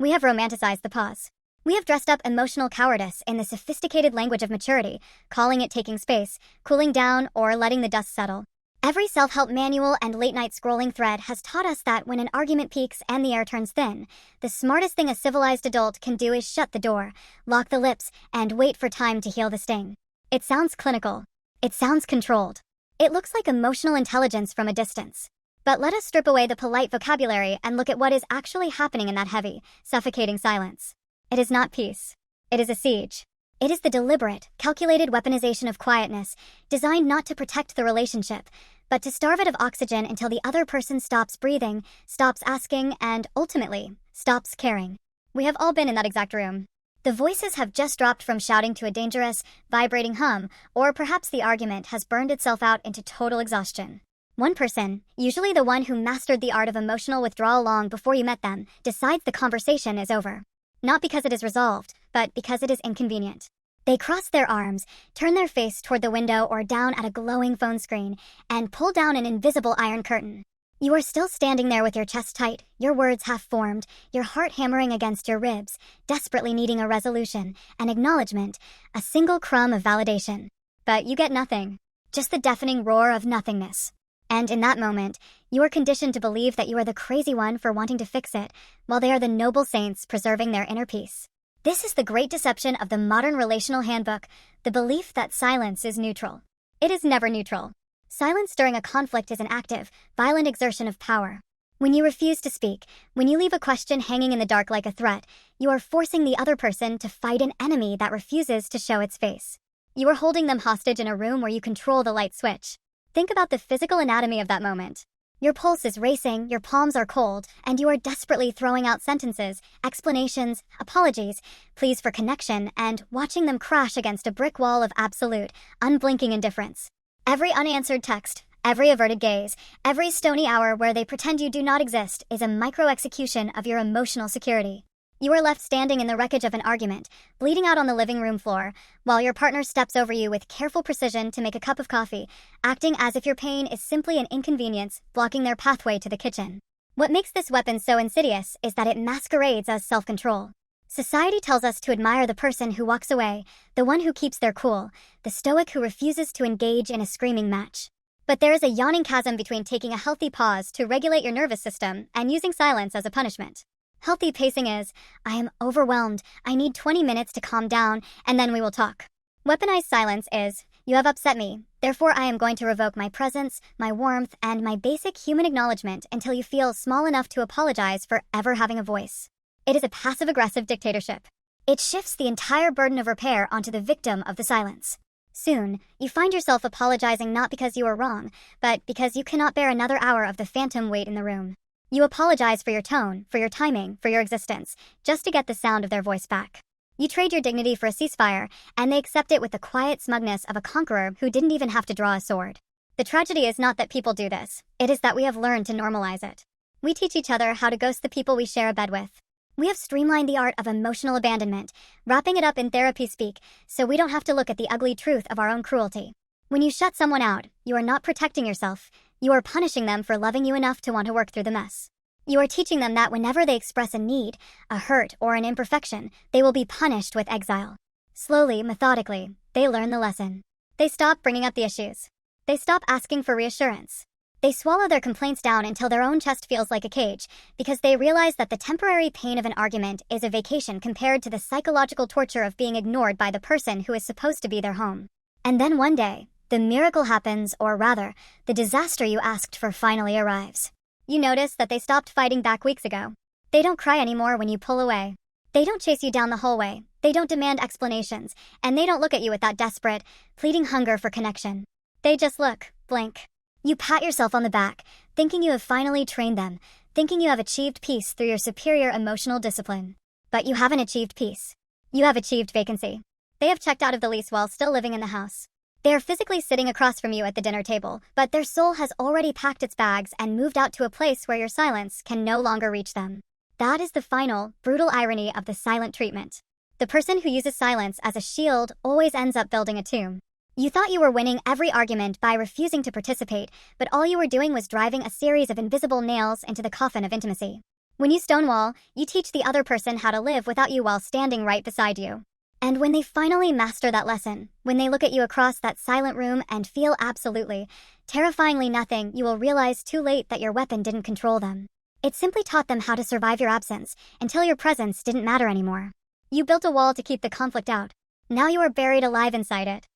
We have romanticized the pause. We have dressed up emotional cowardice in the sophisticated language of maturity, calling it taking space, cooling down, or letting the dust settle. Every self-help manual and late-night scrolling thread has taught us that when an argument peaks and the air turns thin, the smartest thing a civilized adult can do is shut the door, lock the lips, and wait for time to heal the sting. It sounds clinical. It sounds controlled. It looks like emotional intelligence from a distance. But let us strip away the polite vocabulary and look at what is actually happening in that heavy, suffocating silence. It is not peace. It is a siege. It is the deliberate, calculated weaponization of quietness, designed not to protect the relationship, but to starve it of oxygen until the other person stops breathing, stops asking, and, ultimately, stops caring. We have all been in that exact room. The voices have just dropped from shouting to a dangerous, vibrating hum, or perhaps the argument has burned itself out into total exhaustion. One person, usually the one who mastered the art of emotional withdrawal long before you met them, decides the conversation is over. Not because it is resolved, but because it is inconvenient. They cross their arms, turn their face toward the window or down at a glowing phone screen, and pull down an invisible iron curtain. You are still standing there with your chest tight, your words half-formed, your heart hammering against your ribs, desperately needing a resolution, an acknowledgement, a single crumb of validation. But you get nothing. Just the deafening roar of nothingness. And in that moment, you are conditioned to believe that you are the crazy one for wanting to fix it, while they are the noble saints preserving their inner peace. This is the great deception of the modern relational handbook, the belief that silence is neutral. It is never neutral. Silence during a conflict is an active, violent exertion of power. When you refuse to speak, when you leave a question hanging in the dark like a threat, you are forcing the other person to fight an enemy that refuses to show its face. You are holding them hostage in a room where you control the light switch. Think about the physical anatomy of that moment. Your pulse is racing, your palms are cold, and you are desperately throwing out sentences, explanations, apologies, pleas for connection, and watching them crash against a brick wall of absolute, unblinking indifference. Every unanswered text, every averted gaze, every stony hour where they pretend you do not exist is a micro-execution of your emotional security. You are left standing in the wreckage of an argument, bleeding out on the living room floor, while your partner steps over you with careful precision to make a cup of coffee, acting as if your pain is simply an inconvenience, blocking their pathway to the kitchen. What makes this weapon so insidious is that it masquerades as self-control. Society tells us to admire the person who walks away, the one who keeps their cool, the stoic who refuses to engage in a screaming match. But there is a yawning chasm between taking a healthy pause to regulate your nervous system and using silence as a punishment. Healthy pacing is, I am overwhelmed, I need 20 minutes to calm down, and then we will talk. Weaponized silence is, you have upset me, therefore I am going to revoke my presence, my warmth, and my basic human acknowledgement until you feel small enough to apologize for ever having a voice. It is a passive-aggressive dictatorship. It shifts the entire burden of repair onto the victim of the silence. Soon, you find yourself apologizing not because you are wrong, but because you cannot bear another hour of the phantom wait in the room. You apologize for your tone, for your timing, for your existence, just to get the sound of their voice back. You trade your dignity for a ceasefire, and they accept it with the quiet smugness of a conqueror who didn't even have to draw a sword. The tragedy is not that people do this, it is that we have learned to normalize it. We teach each other how to ghost the people we share a bed with. We have streamlined the art of emotional abandonment, wrapping it up in therapy speak, so we don't have to look at the ugly truth of our own cruelty. When you shut someone out, you are not protecting yourself. You are punishing them for loving you enough to want to work through the mess. You are teaching them that whenever they express a need, a hurt, or an imperfection, they will be punished with exile. Slowly, methodically, they learn the lesson. They stop bringing up the issues. They stop asking for reassurance. They swallow their complaints down until their own chest feels like a cage, because they realize that the temporary pain of an argument is a vacation compared to the psychological torture of being ignored by the person who is supposed to be their home. And then one day, the miracle happens, or rather, the disaster you asked for finally arrives. You notice that they stopped fighting back weeks ago. They don't cry anymore when you pull away. They don't chase you down the hallway. They don't demand explanations, and they don't look at you with that desperate, pleading hunger for connection. They just look, blink. You pat yourself on the back, thinking you have finally trained them, thinking you have achieved peace through your superior emotional discipline. But you haven't achieved peace. You have achieved vacancy. They have checked out of the lease while still living in the house. They are physically sitting across from you at the dinner table, but their soul has already packed its bags and moved out to a place where your silence can no longer reach them. That is the final, brutal irony of the silent treatment. The person who uses silence as a shield always ends up building a tomb. You thought you were winning every argument by refusing to participate, but all you were doing was driving a series of invisible nails into the coffin of intimacy. When you stonewall, you teach the other person how to live without you while standing right beside you. And when they finally master that lesson, when they look at you across that silent room and feel absolutely, terrifyingly nothing, you will realize too late that your weapon didn't control them. It simply taught them how to survive your absence, until your presence didn't matter anymore. You built a wall to keep the conflict out. Now you are buried alive inside it.